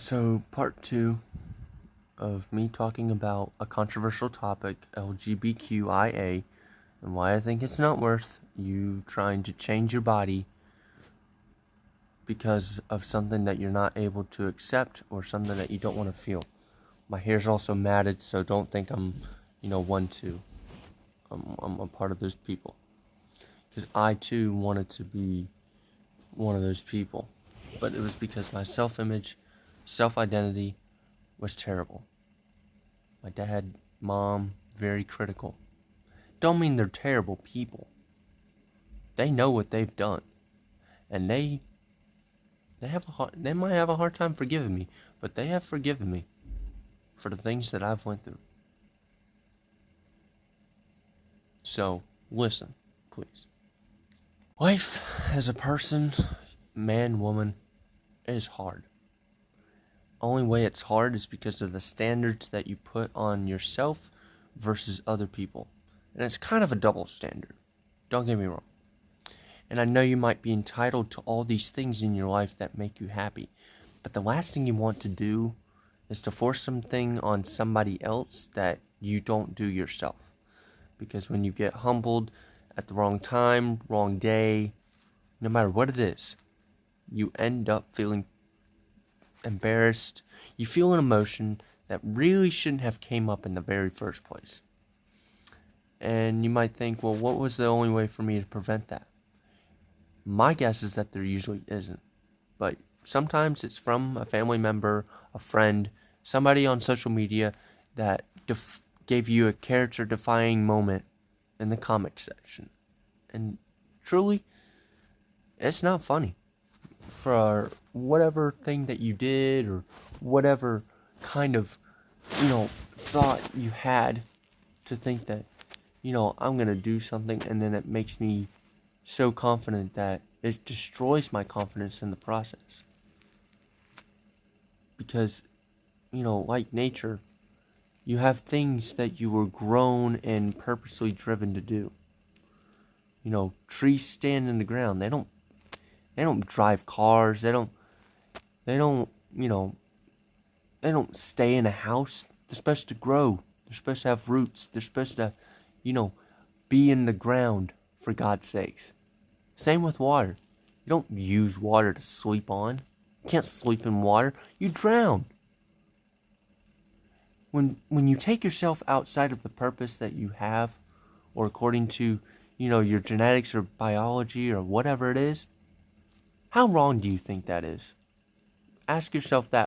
So, part two of me talking about a controversial topic, LGBTQIA, and why I think it's not worth you trying to change your body because of something that you're not able to accept or something that you don't want to feel. My hair's also matted, so don't think I'm, one to. I'm a part of those people. Because I too wanted to be one of those people. But it was because my self-image, self-identity was terrible. My dad, mom, very critical. Don't mean they're terrible people. They know what they've done. And they might have a hard time forgiving me, but they have forgiven me for the things that I've went through. So, listen, please. Life as a person, man, woman, it is hard. Only way it's hard is because of the standards that you put on yourself versus other people. And it's kind of a double standard. Don't get me wrong. And I know you might be entitled to all these things in your life that make you happy. But the last thing you want to do is to force something on somebody else that you don't do yourself. Because when you get humbled at the wrong time, wrong day, no matter what it is, you end up feeling embarrassed. You feel an emotion that really shouldn't have came up in the very first place. And you might think, well, what was the only way for me to prevent that? My guess is that there usually isn't. But sometimes it's from a family member, a friend, somebody on social media that gave you a character-defying moment in the comic section. And truly, it's not funny. For whatever thing that you did or whatever kind of, thought you had to think that, I'm going to do something, and then it makes me so confident that it destroys my confidence in the process. Because, like nature, you have things that you were grown and purposely driven to do. Trees stand in the ground. They don't drive cars. They don't, they don't stay in a house. They're supposed to grow. They're supposed to have roots. They're supposed to, be in the ground, for God's sakes. Same with water. You don't use water to sleep on. You can't sleep in water. You drown. When you take yourself outside of the purpose that you have, or according to, your genetics or biology or whatever it is, how wrong do you think that is? Ask yourself that.